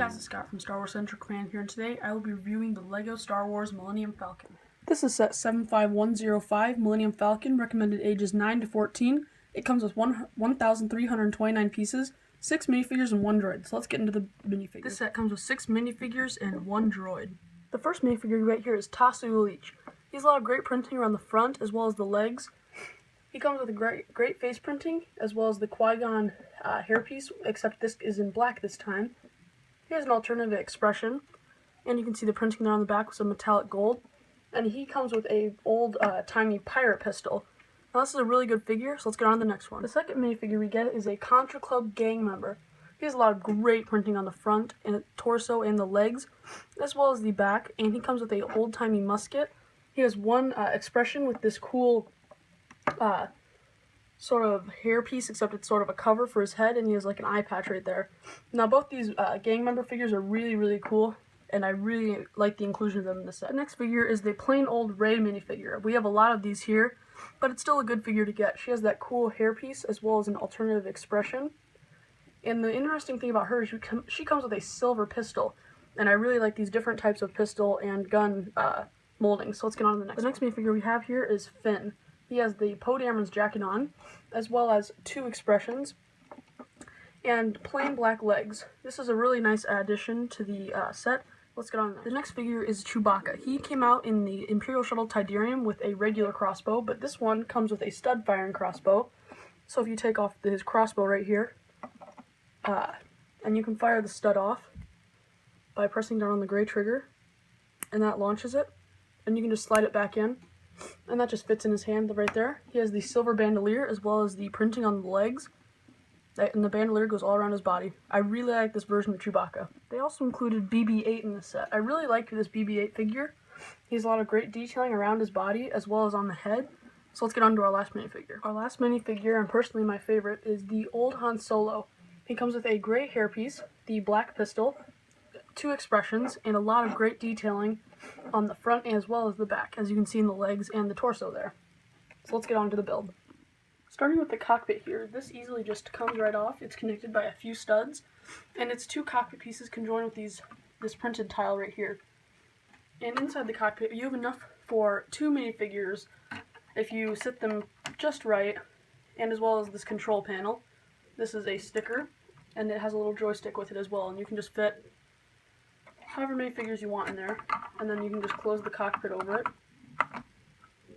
guys, it's Scott from Star Wars Central Command here, and today I will be reviewing the LEGO Star Wars Millennium Falcon. This is set 75105 Millennium Falcon, recommended ages 9 to 14. It comes with 1,329 pieces, 6 minifigures, and 1 droid. So let's get into the minifigures. This set comes with 6 minifigures and 1 droid. The first minifigure right here is Tasu Leech. He has a lot of great printing around the front as well as the legs. He comes with a great face printing as well as the Qui-Gon hairpiece, except this is in black this time. He has an alternative expression, and you can see the printing there on the back with some metallic gold. And he comes with a old-timey pirate pistol. Now this is a really good figure, so let's get on to the next one. The second minifigure we get is a Contra Club gang member. He has a lot of great printing on the front and the torso and the legs, as well as the back, and he comes with a old-timey musket. He has one expression with this cool sort of hairpiece, except it's sort of a cover for his head, and he has like an eye patch right there. Now both these gang member figures are really cool, and I really like the inclusion of them in the set. The next figure is the plain old Rey minifigure. We have a lot of these here, but it's still a good figure to get. She has that cool hairpiece as well as an alternative expression. And the interesting thing about her is she comes with a silver pistol, and I really like these different types of pistol and gun moldings. So let's get on to the next. The next minifigure we have here is Finn. He has the Poe Dameron's jacket on, as well as 2 expressions, and plain black legs. This is a really nice addition to the set. Let's get on there. The next figure is Chewbacca. He came out in the Imperial Shuttle Tidarium with a regular crossbow, but this one comes with a stud firing crossbow. So if you take off his crossbow right here, and you can fire the stud off by pressing down on the gray trigger, and that launches it, and you can just slide it back in. And that just fits in his hand right there. He has the silver bandolier as well as the printing on the legs. And the bandolier goes all around his body. I really like this version of Chewbacca. They also included BB-8 in the set. I really like this BB-8 figure. He has a lot of great detailing around his body as well as on the head. So let's get on to our last minifigure. Our last minifigure, and personally my favorite, is the old Han Solo. He comes with a gray hairpiece, the black pistol, 2 expressions, and a lot of great detailing on the front as well as the back, as you can see in the legs and the torso there. So let's get on to the build. Starting with the cockpit here, this easily just comes right off. It's connected by a few studs, and its 2 cockpit pieces can join with this printed tile right here. And inside the cockpit, you have enough for 2 minifigures if you sit them just right, and as well as this control panel. This is a sticker, and it has a little joystick with it as well, and you can just fit however many figures you want in there, and then you can just close the cockpit over it.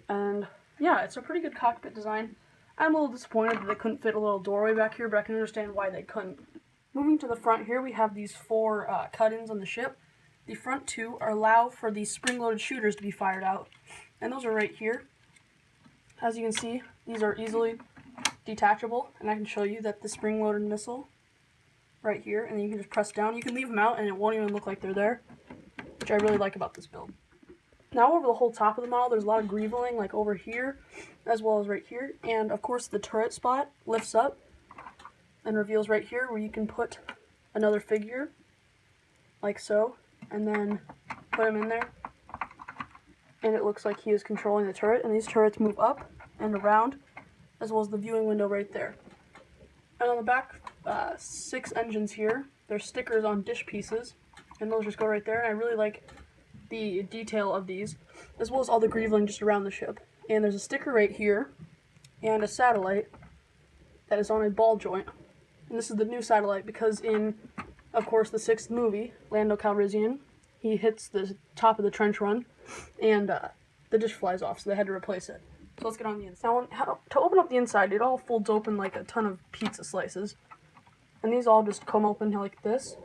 And yeah, it's a pretty good cockpit design. I'm a little disappointed that they couldn't fit a little doorway back here, but I can understand why they couldn't. Moving to the front here, we have these 4 cut-ins on the ship. The front 2 allow for the spring-loaded shooters to be fired out, and those are right here. As you can see, these are easily detachable, and I can show you that the spring-loaded missile right here, and then you can just press down. You can leave them out and it won't even look like they're there, which I really like about this build. Now over the whole top of the model, there's a lot of greeveling, like over here as well as right here, and of course the turret spot lifts up and reveals right here where you can put another figure like so, and then put him in there, and it looks like he is controlling the turret. And these turrets move up and around as well as the viewing window right there. And on the back 6 engines here, there's stickers on dish pieces, and those just go right there. And I really like the detail of these, as well as all the greeveling just around the ship. And there's a sticker right here, and a satellite that is on a ball joint. And this is the new satellite because in, of course, the 6th movie, Lando Calrissian, he hits the top of the trench run, and the dish flies off, so they had to replace it. So let's get on the inside. Now, to open up the inside, it all folds open like a ton of pizza slices. And these all just come open like this.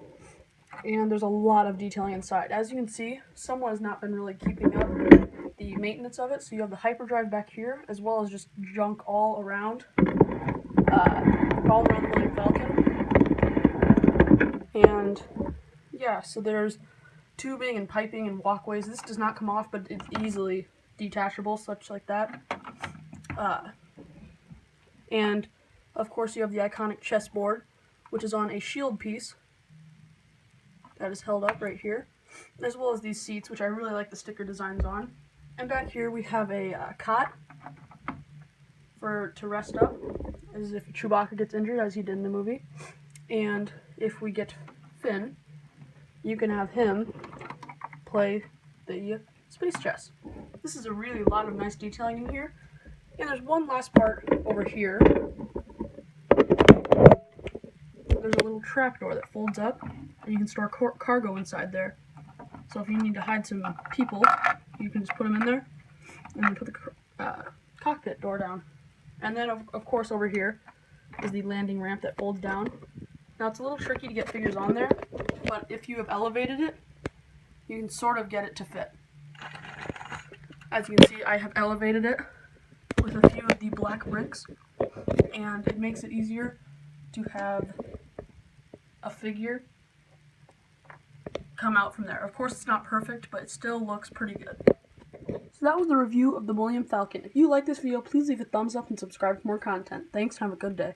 And there's a lot of detailing inside. As you can see, someone has not been really keeping up the maintenance of it. So you have the hyperdrive back here, as well as just junk all around the Millennium Falcon. And yeah, so there's tubing and piping and walkways. This does not come off, but it's easily detachable, such like that. And of course you have the iconic chessboard, which is on a shield piece that is held up right here, as well as these seats, which I really like the sticker designs on. And back here we have a cot to rest up, as if Chewbacca gets injured, as he did in the movie. And if we get Finn, you can have him play the space chess. This is a lot of nice detailing in here. And there's one last part over here. There's a little trapdoor that folds up, and you can store cargo inside there. So if you need to hide some people, you can just put them in there, and then put the cockpit door down. And then, of course, over here is the landing ramp that folds down. Now, it's a little tricky to get figures on there, but if you have elevated it, you can sort of get it to fit. As you can see, I have elevated it with a few of the black bricks, and it makes it easier to have a figure come out from there. Of course, it's not perfect, but it still looks pretty good. So that was the review of the Millennium Falcon. If you like this video, please leave a thumbs up and subscribe for more content. Thanks, have a good day.